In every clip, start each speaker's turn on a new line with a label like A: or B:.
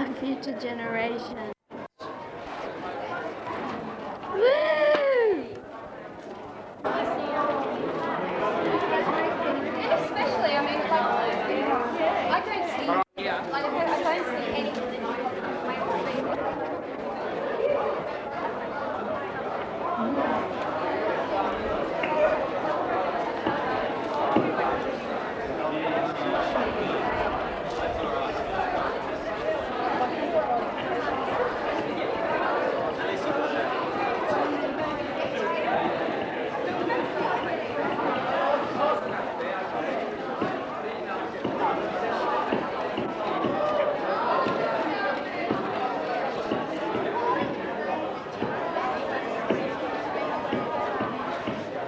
A: our future generation. Woo!
B: Especially, I mean, I don't see, I don't see any.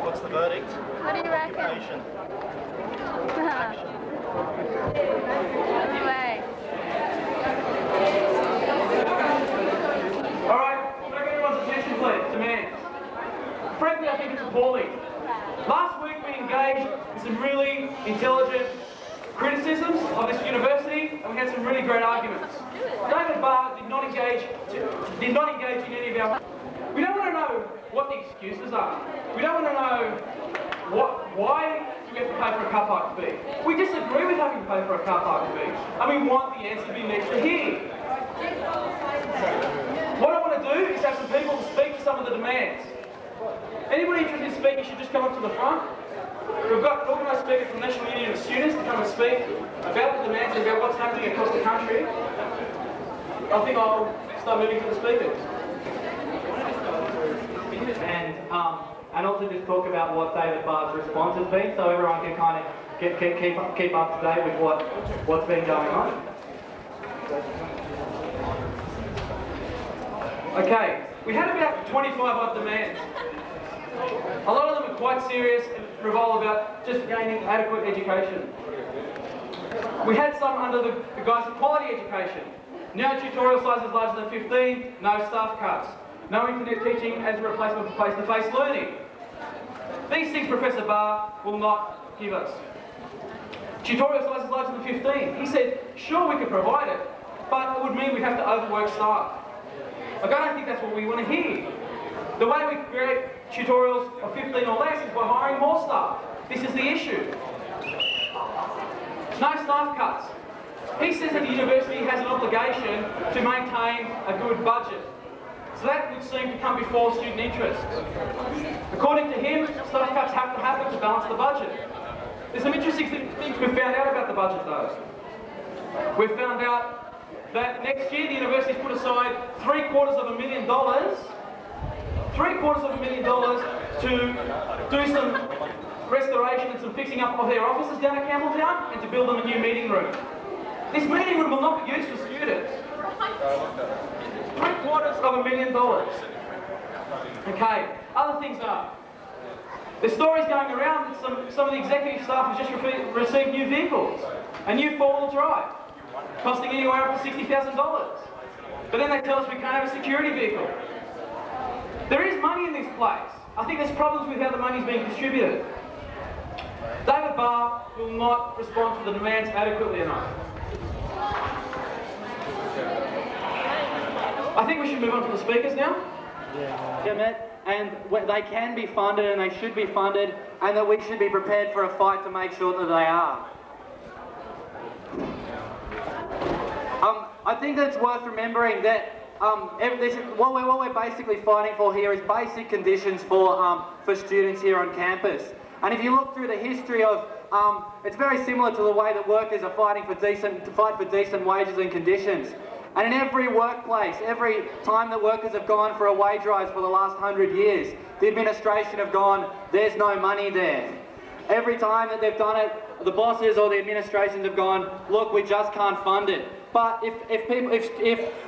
C: What's the verdict?
A: What do you reckon?
C: Occupation.
A: Anyway.
D: Alright, can I get everyone's attention please? Demands. Frankly, I think it's appalling. Last week we engaged in some really intelligent criticisms of this university, and we had some really great arguments. David Barr did not engage in any of our... We don't want to know what the excuses are. We don't want to know why do we have to pay for a car park fee. We disagree with having to pay for a car park fee, and we want the answer to be next to here. What I want to do is have some people to speak to some of the demands. Anybody interested in speaking should just come up to the front. We've got an organised speaker from the National Union of Students to come and speak about the demands and about what's happening across the country. I think I'll start moving to the speakers.
E: And also just talk about what David Barr's response has been, so everyone can kind of keep up to date with what's been going on.
D: Okay, we had about 25 odd demands. A lot of them are quite serious and revolve about just gaining adequate education. We had some under the guise of quality education. No tutorial sizes larger than 15, no staff cuts. No internet teaching as a replacement for face-to-face learning. These things Professor Barr will not give us. Tutorial sizes larger than 15. He said, sure we could provide it, but it would mean we'd have to overwork staff. Like, I don't think that's what we want to hear. The way we create tutorials of 15 or less is by hiring more staff. This is the issue. No staff cuts. He says that the university has an obligation to maintain a good budget. So that would seem to come before student interests. According to him, staff cuts have to happen to balance the budget. There's some interesting things we've found out about the budget though. We've found out that next year the university's put aside $750,000 to do some restoration and some fixing up of their offices down at Campbelltown and to build them a new meeting room. This meeting room will not be used for students. $750,000. Okay, other things are, there's stories going around that some of the executive staff have just received new vehicles, a new four-wheel drive, costing anywhere up to $60,000. But then they tell us we can't have a security vehicle. There is money in this place. I think there's problems with how the money is being distributed. David Barr will not respond to the demands adequately enough. I think we should move on to the speakers now.
E: Yeah, Matt, and they can be funded and they should be funded, and that we should be prepared for a fight to make sure that they are. I think that it's worth remembering that what we're basically fighting for here is basic conditions for students here on campus. And if you look through the history of, it's very similar to the way that workers are fighting for decent wages and conditions. And in every workplace, every time that workers have gone for a wage rise for the last 100 years, the administration have gone, there's no money there. Every time that they've done it, the bosses or the administrations have gone, look, we just can't fund it. But if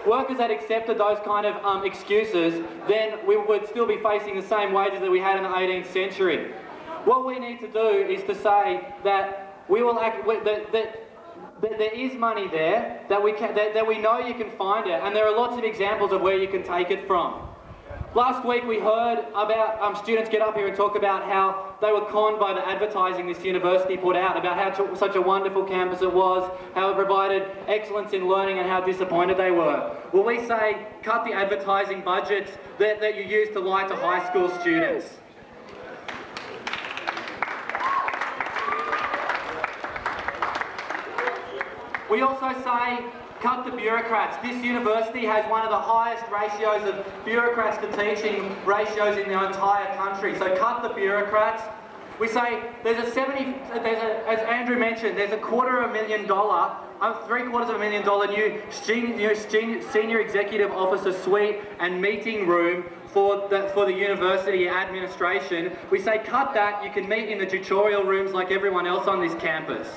E: workers had accepted those kind of excuses, then we would still be facing the same wages that we had in the 18th century. What we need to do is to say that we will that there is money there, that we know you can find it, and there are lots of examples of where you can take it from. Last week we heard about students get up here and talk about how they were conned by the advertising this university put out, about how such a wonderful campus it was, how it provided excellence in learning and how disappointed they were. Well, we say cut the advertising budgets that you use to lie to high school students. We also say cut the bureaucrats. This university has one of the highest ratios of bureaucrats to teaching ratios in the entire country. So cut the bureaucrats. We say as Andrew mentioned, there's $250,000 new senior executive officer suite and meeting room for the university administration. We say cut that. You can meet in the tutorial rooms like everyone else on this campus.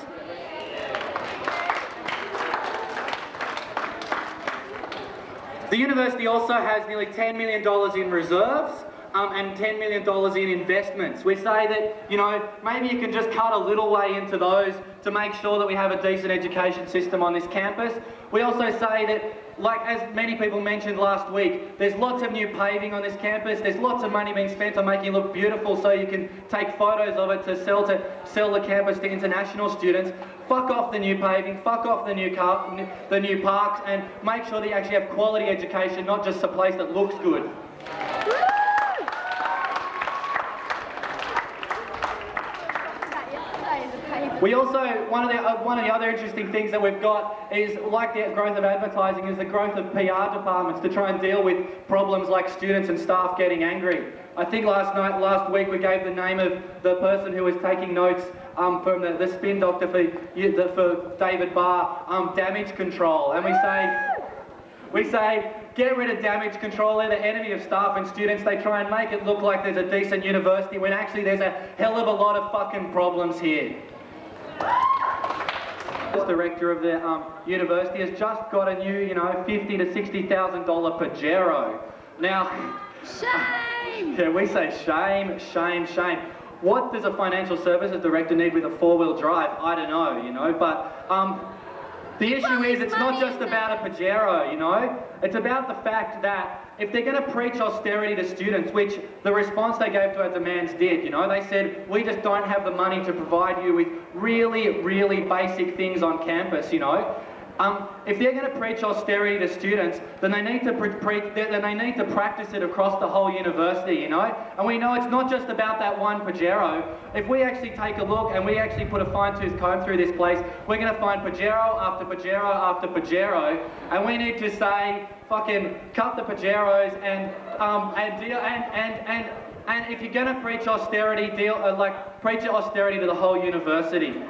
E: The university also has nearly $10 million in reserves and $10 million in investments. We say that, you know, maybe you can just cut a little way into those to make sure that we have a decent education system on this campus. We also say that, like as many people mentioned last week, there's lots of new paving on this campus. There's lots of money being spent on making it look beautiful so you can take photos of it to sell the campus to international students. Fuck off the new paving, fuck off the new parks, and make sure that you actually have quality education, not just a place that looks good. We also, one of the other interesting things that we've got is, like the growth of advertising, is the growth of PR departments to try and deal with problems like students and staff getting angry. I think last week we gave the name of the person who was taking notes from the spin doctor for David Barr, damage control, and we say get rid of damage control. They're the enemy of staff and students. They try and make it look like there's a decent university when actually there's a hell of a lot of fucking problems here. The director of the university has just got a new, $50,000 to $60,000 Pajero. Now,
A: shame!
E: Yeah, we say shame, shame, shame. What does a financial services director need with a four-wheel drive? I don't know, but the issue is it's not just about a Pajero, It's about the fact that if they're going to preach austerity to students, which the response they gave to our demands did, they said, we just don't have the money to provide you with really, really basic things on campus, If they're going to preach austerity to students, then they need to practice it across the whole university, And we know it's not just about that one Pajero. If we actually take a look and we actually put a fine-tooth comb through this place, we're going to find Pajero after Pajero after Pajero, and we need to say, fucking cut the Pajeros and if you're going to preach austerity, preach austerity to the whole university.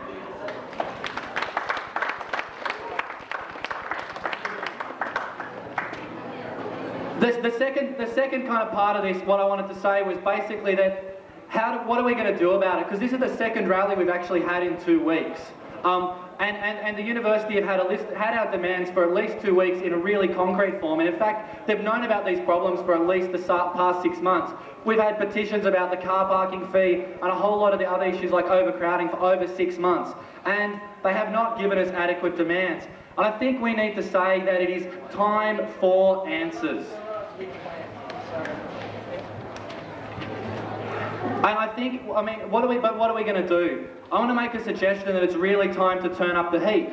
E: The second kind of part of this, what I wanted to say was basically that what are we going to do about it? Because this is the second rally we've actually had in 2 weeks. And the university have had our demands for at least 2 weeks in a really concrete form. And in fact, they've known about these problems for at least the past 6 months. We've had petitions about the car parking fee and a whole lot of the other issues like overcrowding for over 6 months. And they have not given us adequate demands. And I think we need to say that it is time for answers. And I think, what are we going to do? I want to make a suggestion that it's really time to turn up the heat.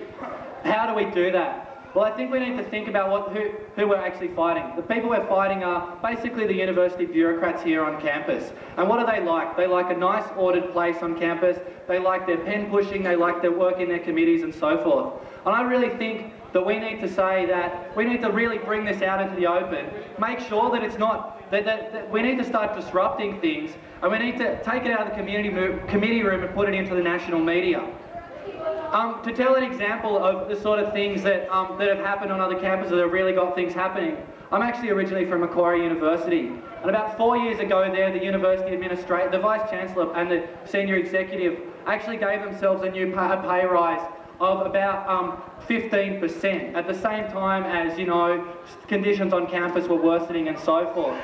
E: How do we do that? Well, I think we need to think about who we're actually fighting. The people we're fighting are basically the university bureaucrats here on campus. And what do they like? They like a nice ordered place on campus. They like their pen pushing. They like their work in their committees and so forth. And I really think that we need to say that we need to really bring this out into the open. Make sure that it's not, that we need to start disrupting things, and we need to take it out of the committee room and put it into the national media. To tell an example of the sort of things that have happened on other campuses that have really got things happening, I'm actually originally from Macquarie University, and about 4 years ago there, the university administrator, the Vice Chancellor and the Senior Executive actually gave themselves a new pay rise of about 15% at the same time as, conditions on campus were worsening and so forth.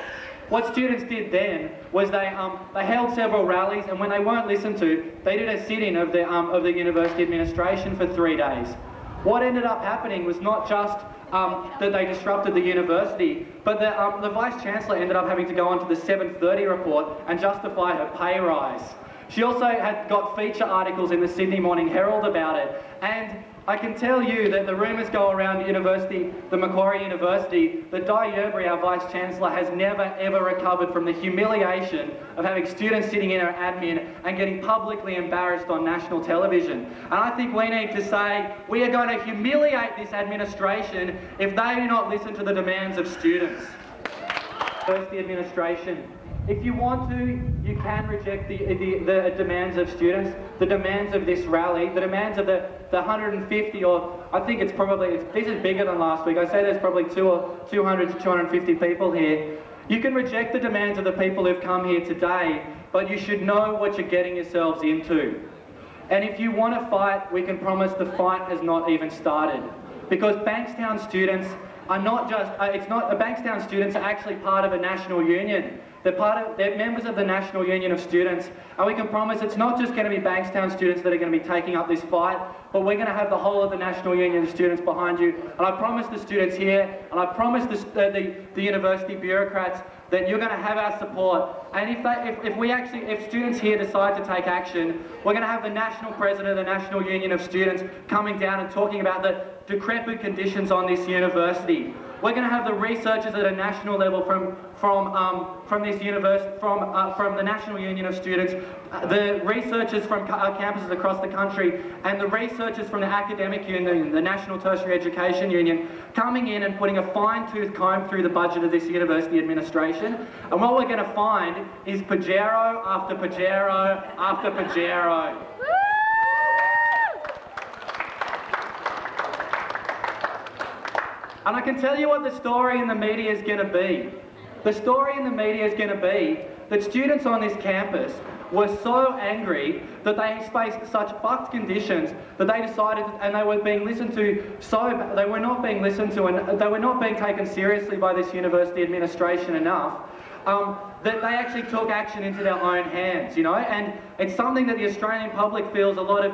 E: What students did then was they held several rallies, and when they weren't listened to, they did a sit-in of the university administration for 3 days. what ended up happening was not just that they disrupted the university, but the Vice-Chancellor ended up having to go onto the 7:30 report and justify her pay rise. She also had got feature articles in the Sydney Morning Herald about it, and I can tell you that the rumours go around the university, the Macquarie University, that Di Yerbury, our Vice-Chancellor, has never ever recovered from the humiliation of having students sitting in her admin and getting publicly embarrassed on national television. And I think we need to say, we are going to humiliate this administration if they do not listen to the demands of students. First, the administration. If you want to, you can reject the demands of students, the demands of this rally, the demands of the 150, or I think it's probably, this is bigger than last week. I say there's probably 200 to 250 people here. You can reject the demands of the people who've come here today, but you should know what you're getting yourselves into. And if you want to fight, we can promise the fight has not even started. Because Bankstown students are not just, Bankstown students are actually part of a national union. They're members of the National Union of Students, and we can promise it's not just going to be Bankstown students that are going to be taking up this fight, but we're going to have the whole of the National Union of Students behind you. And I promise the students here, and I promise the university bureaucrats that you're going to have our support. And if students here decide to take action, we're going to have the national president of the National Union of Students coming down and talking about the decrepit conditions on this university. We're going to have the researchers at a national level from this university, from the National Union of Students, the researchers from campuses across the country, and the researchers from the Academic Union, the National Tertiary Education Union, coming in and putting a fine-tooth comb through the budget of this university administration. And what we're going to find is Pajero after Pajero after Pajero. And I can tell you what the story in the media is going to be. The story in the media is going to be that students on this campus were so angry that they faced such fucked conditions that they decided, and they were being listened to they were not being listened to, and they were not being taken seriously by this university administration enough, that they actually took action into their own hands, you know, and it's something that the Australian public feels a lot of,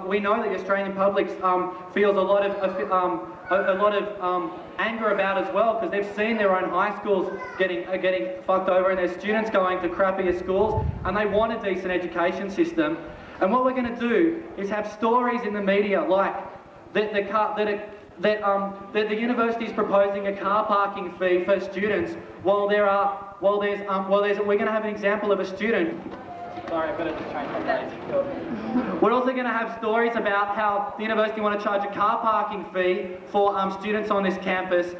E: we know that the Australian public feels a lot of anger about as well, because they've seen their own high schools getting fucked over and their students going to crappier schools, and they want a decent education system. And what we're going to do is have stories in the media like that the university is proposing a car parking fee for students we're going to have an example of a student. Sorry, I've got to just change my phrase. We're also going to have stories about how the university want to charge a car parking fee for students on this campus.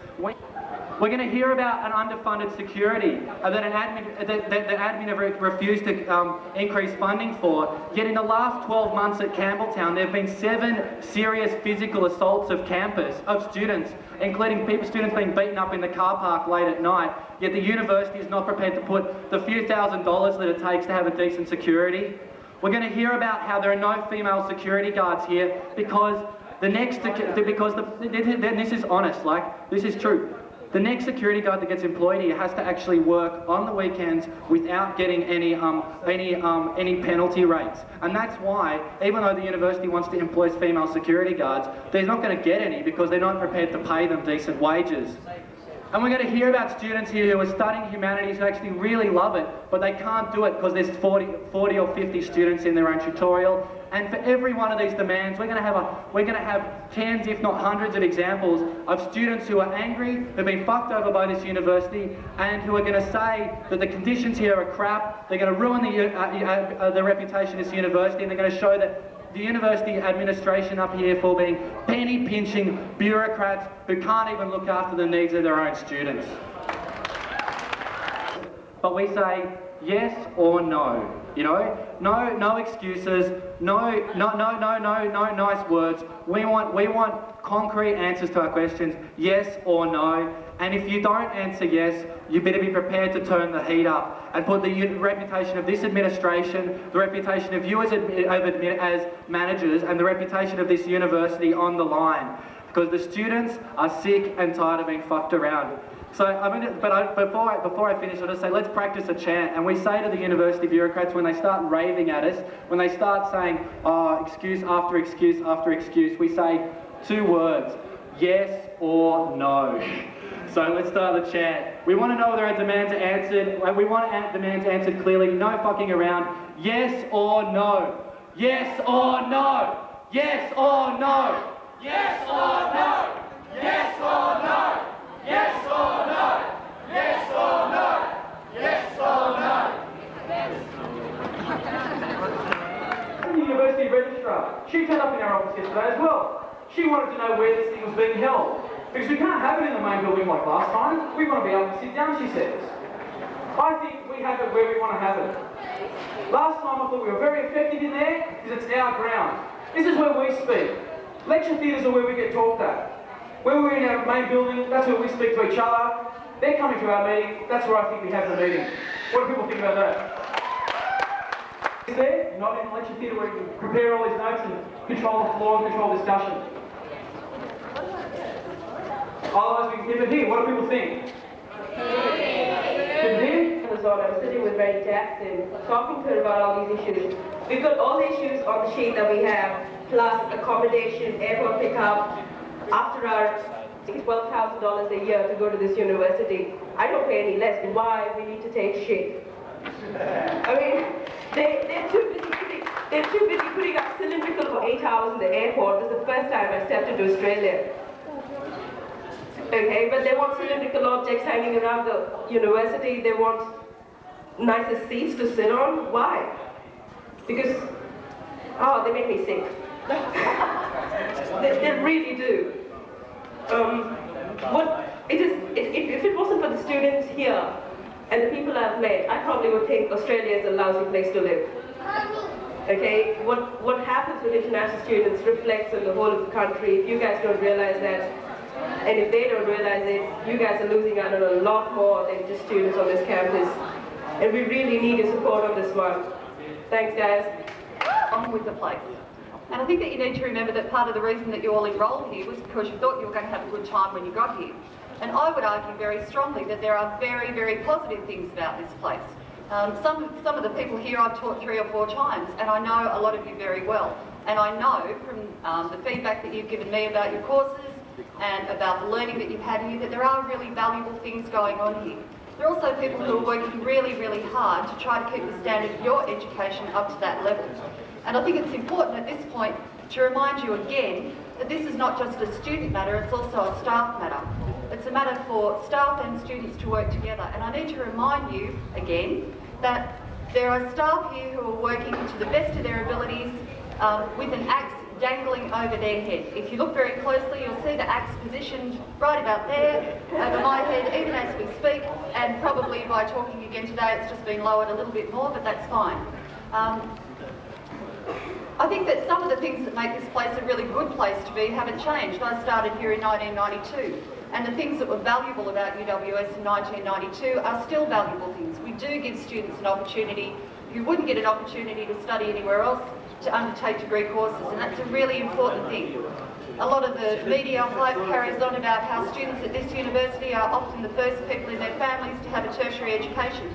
E: We're going to hear about an underfunded security that admin have refused to increase funding for. Yet in the last 12 months at Campbelltown, there have been 7 serious physical assaults of students, including students being beaten up in the car park late at night. Yet the university is not prepared to put the few $1,000s that it takes to have a decent security. We're going to hear about how there are no female security guards here because this is honest, like, this is true. The next security guard that gets employed here has to actually work on the weekends without getting any penalty rates. And that's why, even though the university wants to employ female security guards, they're not going to get any because they're not prepared to pay them decent wages. And we're going to hear about students here who are studying humanities who actually really love it, but they can't do it because there's 40 or 50 students in their own tutorial. And for every one of these demands, we're going to have tens, if not hundreds, of examples of students who are angry, who've been fucked over by this university, and who are going to say that the conditions here are crap. They're going to ruin the reputation of this university, and they're going to show that the university administration up here for being penny-pinching bureaucrats who can't even look after the needs of their own students. But we say yes or no, you know? No excuses, no nice words. We want concrete answers to our questions, yes or no. And if you don't answer yes, you better be prepared to turn the heat up and put the reputation of this administration, the reputation of you as managers, and the reputation of this university on the line. Because the students are sick and tired of being fucked around. So, before I finish, I'll just say, let's practice a chant. And we say to the university bureaucrats, when they start raving at us, when they start saying, oh, excuse after excuse after excuse, we say, 2 words, yes or no. So let's start the chat. We want to know whether our demands are answered. We want our demands answered clearly. No fucking around. Yes or no. Yes or no. Yes or no. Yes or no. Yes or no. Yes or no. Yes or no. Yes or no.
D: The university registrar, she turned up in our office yesterday as well. She wanted to know where this thing was being held. Because we can't have it in the main building like last time. We want to be able to sit down, she says. I think we have it where we want to have it. Last time I thought we were very effective in there because it's our ground. This is where we speak. Lecture theatres are where we get talked at. When we're in our main building, that's where we speak to each other. They're coming to our meeting, that's where I think we have the meeting. What do people think about that? Is there? Not in the lecture theatre where you can prepare all these notes and control the floor and control discussion. Otherwise we can keep it here. What do people think?
F: I was sitting with Ray Jackson, talking to her about all these issues. We've got all the issues on the sheet that we have, plus accommodation, airport pickup, after our $12,000 a year to go to this university. I don't pay any less. Why we need to take shit? I mean, they're too busy putting up cylindrical for 8 hours in the airport. This is the first time I stepped into Australia. Okay, but they want cylindrical objects hanging around the university. They want nicer seats to sit on. Why? Because, they make me sick. they really do. If it wasn't for the students here and the people I've met, I probably would think Australia is a lousy place to live. Okay, what happens with international students reflects on the whole of the country. If you guys don't realize that, and if they don't realize it, you guys are losing out on a lot more than just students on this campus. And we really need your support on this one. Thanks, guys.
B: On with the place. And I think that you need to remember that part of the reason that you all enrolled here was because you thought you were going to have a good time when you got here. And I would argue very strongly that there are very, very positive things about this place. Some of the people here I've taught 3 or 4 times, and I know a lot of you very well. And I know from the feedback that you've given me about your courses and about the learning that you've had here that there are really valuable things going on here. There are also people who are working really, really hard to try to keep the standard of your education up to that level. And I think it's important at this point to remind you again that this is not just a student matter, it's also a staff matter. It's a matter for staff and students to work together. And I need to remind you again that there are staff here who are working to the best of their abilities with an axe dangling over their head. If you look very closely, you'll see the axe positioned right about there over my head, even as we speak, and probably by talking again today it's just been lowered a little bit more, but that's fine. I think that some of the things that make this place a really good place to be haven't changed. I started here in 1992, and the things that were valuable about UWS in 1992 are still valuable things. We do give students an opportunity who wouldn't get an opportunity to study anywhere else to undertake degree courses, and that's a really important thing. A lot of the media hype carries on about how students at this university are often the first people in their families to have a tertiary education.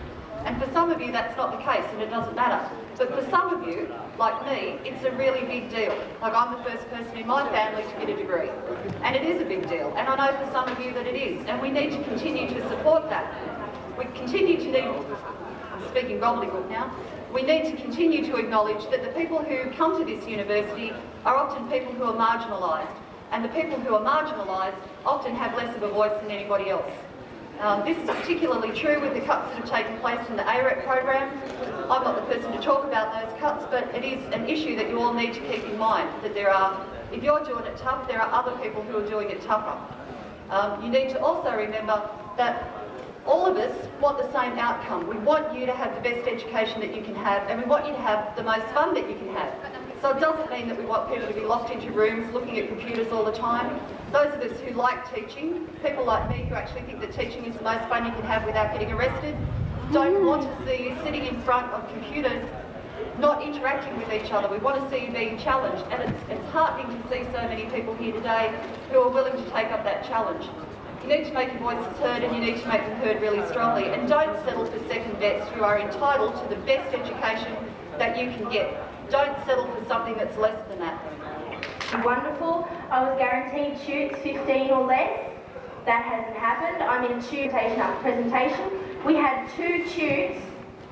B: And for some of you that's not the case, and it doesn't matter. But for some of you, like me, it's a really big deal. Like I'm the first person in my family to get a degree. And it is a big deal, and I know for some of you that it is. And we need to continue to support that. We continue to need, I'm speaking gobbledygook now, we need to continue to acknowledge that the people who come to this university are often people who are marginalised, and the people who are marginalised often have less of a voice than anybody else. This is particularly true with the cuts that have taken place in the AREP program. I'm not the person to talk about those cuts, but it is an issue that you all need to keep in mind, that there are, if you're doing it tough, there are other people who are doing it tougher. You need to also remember that all of us want the same outcome. We want you to have the best education that you can have, and we want you to have the most fun that you can have. So it doesn't mean that we want people to be locked into rooms looking at computers all the time. Those of us who like teaching, people like me who actually think that teaching is the most fun you can have without getting arrested, don't want to see you sitting in front of computers not interacting with each other. We want to see you being challenged, and it's heartening to see so many people here today who are willing to take up that challenge. You need to make your voices heard, and you need to make them heard really strongly, and don't settle for second best. You are entitled to the best education that you can get. Don't settle for something that's less than that.
F: Wonderful.
G: I was guaranteed shoots 15 or less. That hasn't happened. I'm in shoot presentation after presentation. We had 2 shoots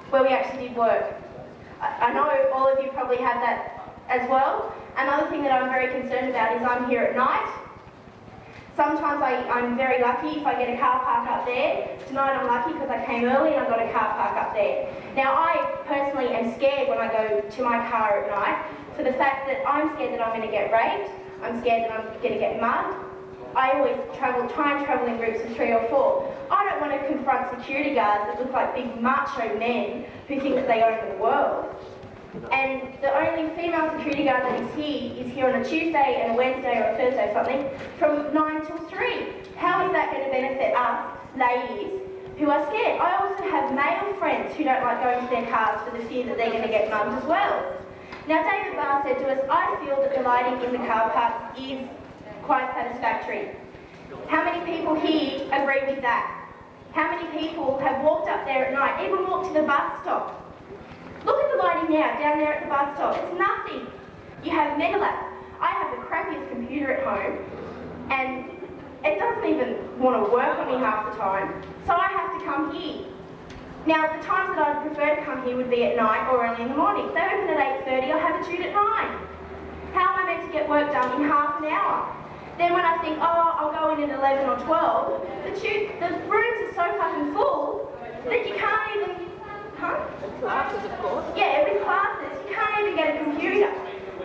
G: where we actually did work. I know all of you probably had that as well. Another thing that I'm very concerned about is I'm here at night. Sometimes I'm very lucky if I get a car park up there. Tonight I'm lucky because I came early and I got a car park up there. Now I personally am scared when I go to my car at night for the fact that I'm scared that I'm going to get raped. I'm scared that I'm going to get mugged. I always try and travel in groups of 3 or 4. I don't want to confront security guards that look like big macho men who think that they own the world. And the only female security guard that is here on a Tuesday and a Wednesday or a Thursday or something from 9 till 3. How is that going to benefit us, ladies, who are scared? I also have male friends who don't like going to their cars for the fear that they're going to get mugged as well. Now David Barr said to us, I feel that the lighting in the car park is quite satisfactory. How many people here agree with that? How many people have walked up there at night, even walked to the bus stop? Look at the lighting now, down there at the bus stop. It's nothing. You have Megalab. I have the crappiest computer at home, and it doesn't even want to work on me half the time, so I have to come here. Now, the times that I'd prefer to come here would be at night or early in the morning. If they open at 8:30, I have a shoot at 9. How am I meant to get work done in half an hour? Then when I think, oh, I'll go in at 11 or 12, the rooms are so fucking full that you can't even... Huh?
F: Classes, of course.
G: Yeah, with classes, you can't even get a computer.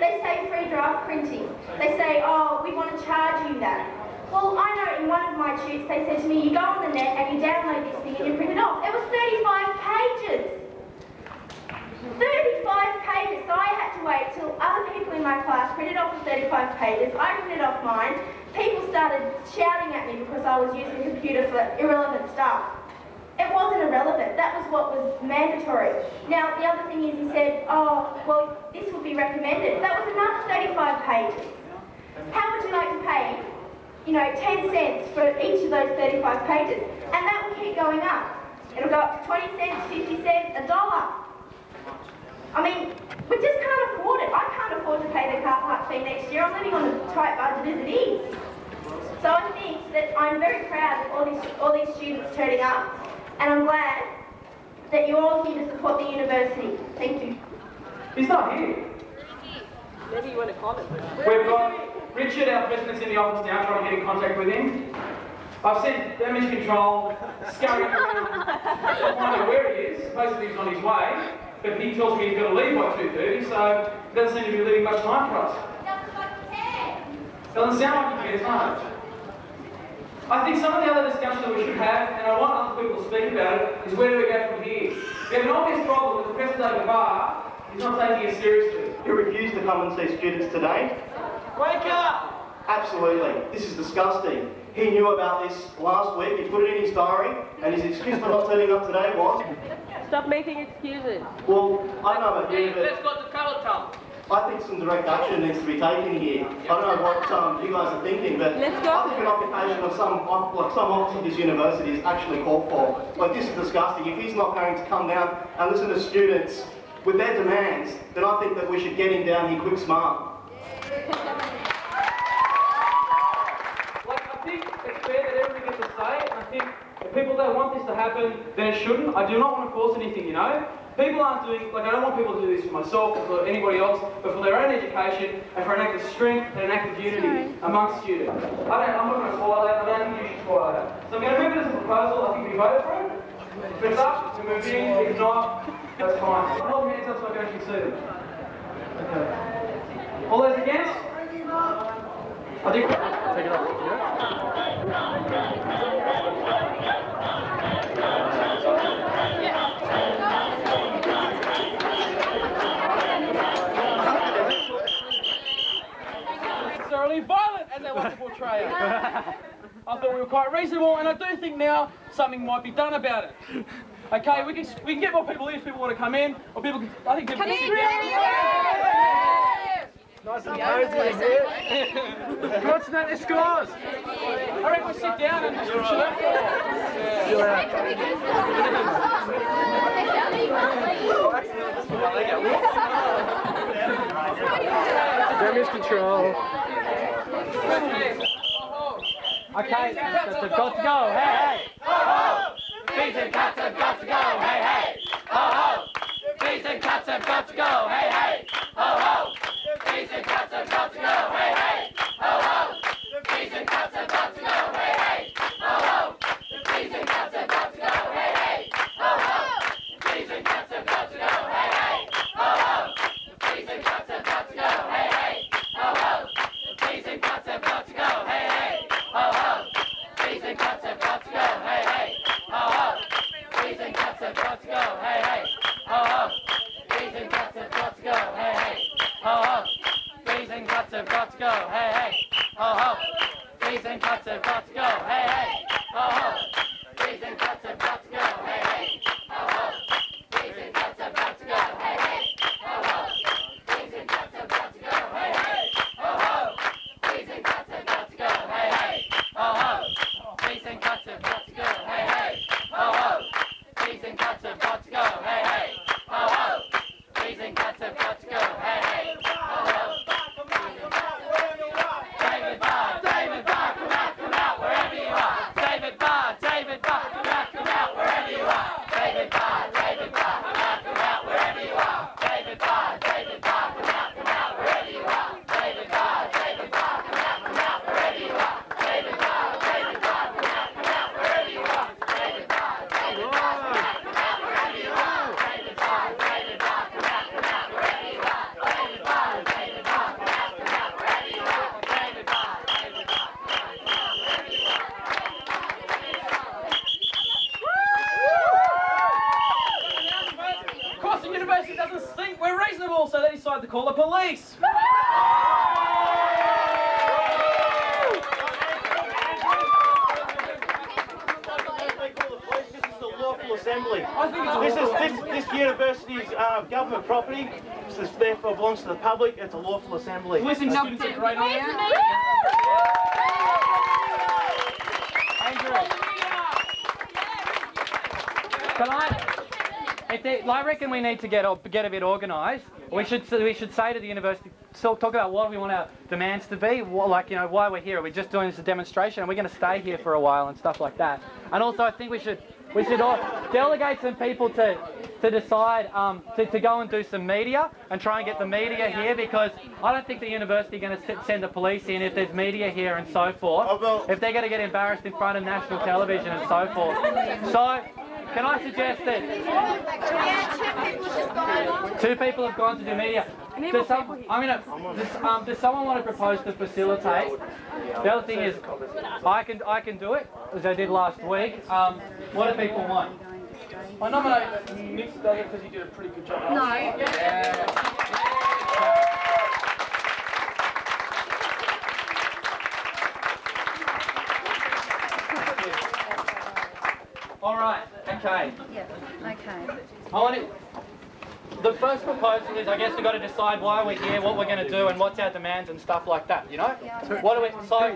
G: They say free draft printing. They say, oh, we want to charge you that. Well, I know in one of my shoots, they said to me, you go on the net and you download this thing and you print it off. It was 35 pages. 35 pages. So I had to wait till other people in my class printed off the 35 pages. I printed off mine. People started shouting at me because I was using the computer for irrelevant stuff. It wasn't irrelevant. That was what was mandatory. Now, the other thing is he said, oh, well, this would be recommended. That was another 35 pages. How would you like to pay, 10 cents for each of those 35 pages? And that will keep going up. It'll go up to 20 cents, 50 cents, $1. I mean, we just can't afford it. I can't afford to pay the car park fee next year. I'm living on a tight budget as it is. So I think that I'm very proud of all these students turning up, and I'm glad that you're all here to support the university. Thank you.
D: He's not here.
F: Maybe you want to comment.
D: We've got Richard, our president's in the office now, trying to get in contact with him. I've sent damage control scurrying around to find out where he is. Supposedly he's on his way, but he tells me he's got to leave by 2:30, so it doesn't seem to be leaving much time for us. Doesn't sound like he cares, does it? I think some of the other discussion that we should have, and I want other people to speak about it, is where do we go from here? We have an obvious problem with the President of Bar is not taking it seriously.
C: You refused to come and see students today?
D: Wake up!
C: Absolutely. This is disgusting. He knew about this last week, he put it in his diary, and his excuse for not turning up today was...
F: Stop making excuses.
C: Well, I don't know about you, but...
F: Let's go to Carroll Town.
C: I think some direct action needs to be taken here. I don't know what you guys are thinking, but
F: Let's go.
C: I think an occupation of some office of this university is actually called for. Like, this is disgusting. If he's not going to come down and listen to students with their demands, then I think that we should get him down here quick smart.
D: I think it's fair that everybody gets a say, and I think if people don't want this to happen, then it shouldn't. I do not want to force anything, People aren't doing, I don't want people to do this for myself or for anybody else, but for their own education and for an act of strength and an act of unity amongst students. I'm not going to swallow that, I don't think you should swallow that. So I'm going to move it as a proposal, I think we vote for it. If it's up, we move in, if it's not, that's fine. Hold your hands up so I can actually see them. Okay. All those against? I think... Take it off. Violent as they want to portray it. I thought we were quite reasonable, and I do think now something might be done about it. Okay, we can get more people in if people want to come in, or people can, I think people can sit down. Nice and cozy in here. What's that? The scores. I reckon we sit down and just chill out. Chill out. Damage control.
E: Okay, they've got to go. Hey, hey. Ho, ho. Bees and cats have got to go. Hey, hey. Ho, ho. Bees and cats have got to go. Hey, hey. Ho, ho. Bees and cats have got to go. Hey, hey. Ho, ho. Bees and cats have got to go. Hey, hey. Ho, ho. Bees and cats have got to go. Hey, hey. Ho, ho. Bees and cats have got to go. Hey, hey. Ho, ho. Bees and cats have got to go. Hey, hey. Ho, ho. Bees and cats have got to go. Hey, hey. Ho, ho. Bees and cats have got to go. Hey, hey. Ho, ho. Bees and cats have got to go. Hey, hey. Ho, ho. Bees and cats have got to go. Hey, hey. Ho, ho. Bees and cats have got to go. Hey, hey. Ho, ho. Bees and cats have got to go. Hey, hey. Ho, ho. Bees and cats have got to go. Hey, hey. Ho, ho. Bees and cats have got to go. Hey, hey. Ho, ho. Bees and cats have got to go. Hey, hey. Ho, ho. Bees and cats have got to go. Hey, hey. Ho, ho. Bees and cats have got to go. Hey, hey. Ho, ho. Bees and cats have got to go. Hey, hey. Ho, ho. Bees and cats have got to go. Hey, hey. Ho, ho. David Barr, David Barr, come out, wherever you are. David Barr, David Barr, come out, wherever you are. David Barr, David Barr, come out, wherever you are. David Barr, David Barr, come out, wherever you are. David Barr, David Barr, come out, wherever you are. David Barr, David Barr, come out, wherever you are. David Barr, David Barr, come out, wherever you are. David Barr, David Barr, come out, wherever you are. David Barr, David Barr, come out, wherever you are. David Barr, David Barr, wherever you are.
D: Of course, the university doesn't stink. We're reasonable, so they decide to call the police.
H: This is the lawful assembly.
D: I think it's
H: This university's government property. This therefore belongs to the public. It's a lawful assembly.
D: Listen, students are great on
E: Can I reckon we need to get a bit organised. We should say to the university, talk about what we want our demands to be, why we're here. Are we just doing this as a demonstration? Are we going to stay here for a while and stuff like that? And also, I think we should delegate some people to decide to go and do some media and try and get the media here, because I don't think the university are going to send the police in if there's media here and so forth. If they're going to get embarrassed in front of national television and so forth. So. Can I suggest that two people have gone to do media? Does someone want to propose to facilitate? The other thing is, I can do it, as I did last week. What do people want?
D: I nominate Nick does it because he did a pretty good job.
A: No.
D: Yeah. All right. Okay.
A: Yeah. Okay.
E: The first proposal is, I guess we've got to decide why we're here, what we're going to do, and what's our demands and stuff like that. You know. What do we? So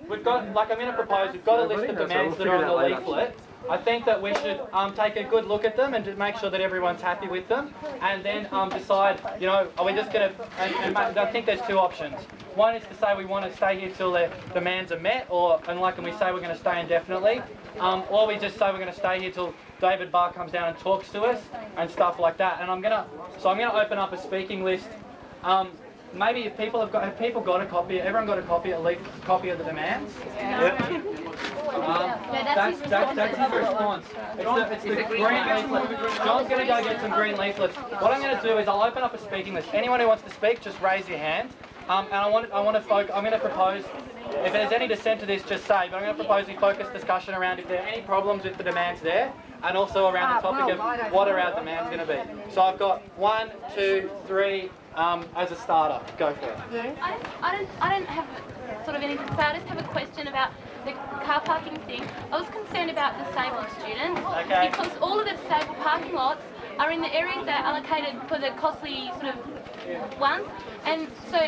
E: we've got, I'm going to propose. We've got a list of demands that are on the leaflet. I think that we should take a good look at them and just make sure that everyone's happy with them, and then decide, are we just going to, and I think there's two options. One is to say we want to stay here till the demands are met, and we say we're going to stay indefinitely, or we just say we're going to stay here till David Barr comes down and talks to us and stuff like that. And I'm going to open up a speaking list. Maybe if people have got a copy, everyone got a copy, at least a copy of the demands? Yeah. That's his response. It's the green leaflet. John's going to go get some green leaflets. What I'm going to do is I'll open up a speaking list. Anyone who wants to speak, just raise your hand. And I'm going to propose, if there's any dissent to this, just say, but I'm going to propose we focus discussion around if there are any problems with the demands there, and also around the topic of what are our demands going to be. So I've got 1, 2, 3 as a starter. Go for it.
I: Yeah. I don't have sort of anything to say. I just have a question about the car parking thing. I was concerned about disabled students because all of the disabled parking lots are in the areas that are allocated for the costly sort of ones. And so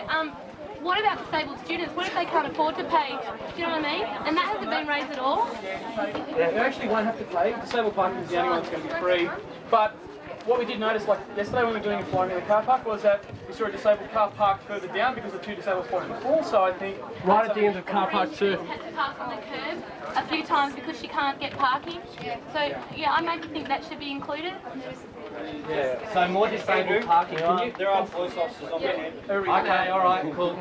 I: what about disabled students? What if they can't afford to pay? Do you know what I mean? And that hasn't been raised at all.
D: Yeah, you actually won't have to pay. Disabled parking is the only one that's going to be free. But what we did notice, like yesterday when we were doing a flying in the car park, was that we saw a disabled car parked further down because the two disabled spots were full. So I think
A: Right at the end of car park 2.
I: Had to park on the curb a few times because she can't get parking. So yeah, I maybe think that should be included.
E: Yeah. So more disabled parking. Can you?
H: There are police officers on there.
E: Okay, all right, cool.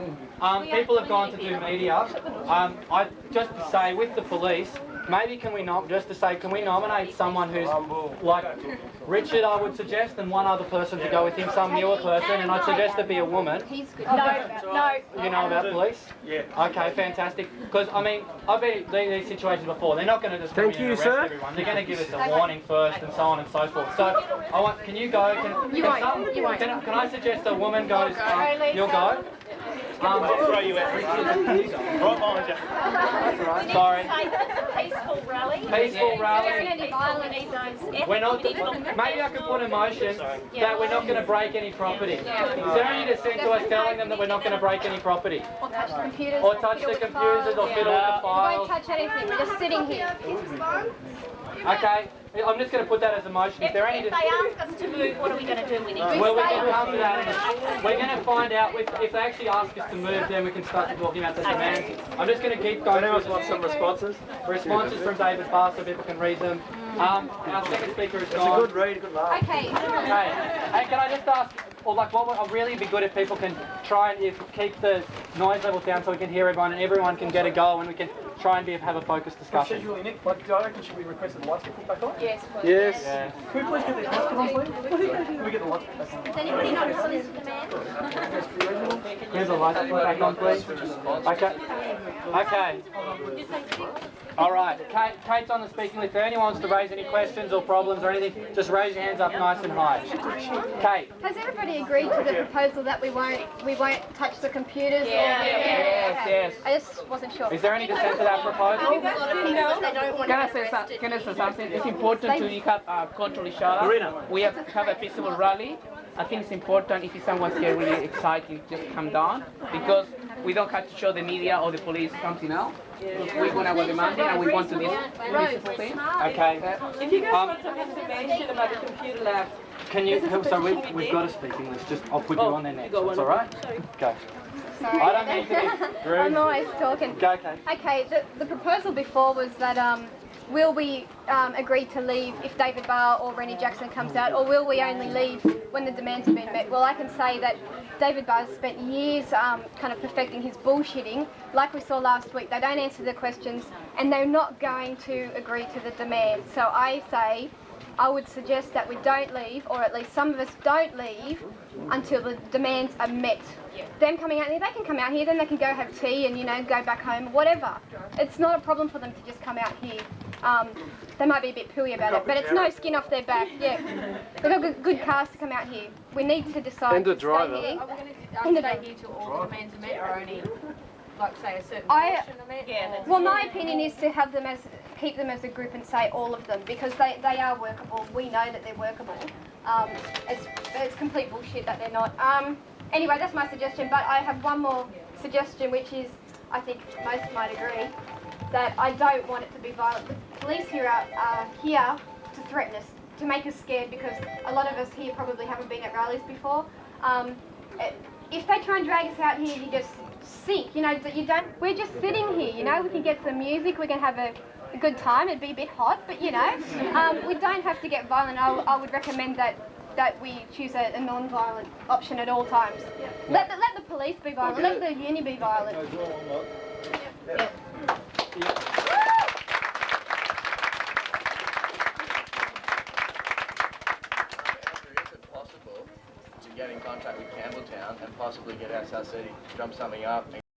E: People have gone to do media. I just to say with the police, maybe can we nominate someone who's like Richard? I would suggest, and one other person to go with him, some newer person, and I'd suggest it be a woman.
G: No.
E: You know about police? Yeah. Okay, fantastic. Because I mean, I've been in these situations before. They're not going to just come in and arrest everyone. They're going to give us a warning first, and so on and so forth. So I want. Can you go? Can I suggest a woman goes? You'll go.
H: I'll throw you out. Right behind you.
E: Sorry.
G: Peaceful rally.
E: Peaceful rally.
G: Any violence.
E: We're not. Maybe I could put a motion that we're not going to break any property. Is there any dissent to us telling them that we're not going to break any property?
G: Or touch the computers.
E: Or touch the computers or fiddle with the
G: We
E: files?
G: won't touch anything. We're just sitting here.
E: Okay. I'm just going to put that as a motion. Is there any
G: If they ask us to move, what are we going to do with it?
E: Well, we can come to that. We're going to find out if they actually ask us to move, then we can start talking about the demands. I'm just going to keep going.
H: Anyone want some responses?
E: Responses from David Barr so people can read them. Our second speaker is gone.
H: It's a good read, good laugh.
G: Okay.
E: Okay. And can I just ask, or like, what would really be good if people can try and keep the noise levels down so we can hear everyone and everyone can get a go and we can try and have a focused discussion.
D: Procedurally, Nick, like, do I reckon should we request that the lights get put back on?
I: Yes.
A: Yes.
E: Yeah.
D: Can we please get the lights on, please? Can we get the lights back on?
G: Does anybody not respond to the demand?
E: Here's the lights back on, please. Okay. Okay. All right. Kate's on the speaking list. If anyone wants to raise any questions or problems or anything, just raise your hands up nice and high. Kate.
G: Has everybody agreed to the proposal that we won't touch the computers?
A: Yes.
G: I just wasn't sure.
E: Is there any dissent to that proposal?
A: Can I say something? It's important to control each other. We have a peaceful rally. I think it's important if someone's here really excited, just come down, because we don't have to show the media or the police something else. We want our demand and we want to do this thing.
E: Okay.
F: If you guys want some information about the computer lab,
E: Can you? So we've got a speaking list. Just I'll put you on there next. That's all right. Go.
G: Sorry.
E: I don't need to be rude.
G: I'm always talking.
E: Go, okay.
G: Okay, the proposal before was that will we agree to leave if David Barr or Rennie Jackson comes out, or will we only leave when the demands have been met? Well, I can say that David Barr's spent years kind of perfecting his bullshitting. Like we saw last week, they don't answer the questions and they're not going to agree to the demands. So I would suggest that we don't leave, or at least some of us don't leave, until the demands are met. Them coming out here, they can come out here, then they can go have tea and, go back home, whatever. It's not a problem for them to just come out here. They might be a bit pooey about it, but it's no skin off their back, yeah. They've got good cars to come out here. We need to decide
A: And the
G: to
A: driver.
G: stay here.
J: Are we going to stay here till all the demands are met, or only, like, say, a certain portion are met? Yeah.
G: Well, my opinion is to have them keep them as a group and say all of them, because they are workable. We know that they're workable. It's complete bullshit that they're not. Anyway, that's my suggestion, but I have one more suggestion, which is, I think most might agree, that I don't want it to be violent. The police here are here to threaten us, to make us scared, because a lot of us here probably haven't been at rallies before. If they try and drag us out here, you just sink, we're just sitting here, we can get some music, we can have a good time. It'd be a bit hot, but we don't have to get violent. I would recommend that we choose a non-violent option at all times. Let the police be violent, let the uni be violent. Yeah.
K: Get in contact with Campbelltown and possibly get our South City to drum something up.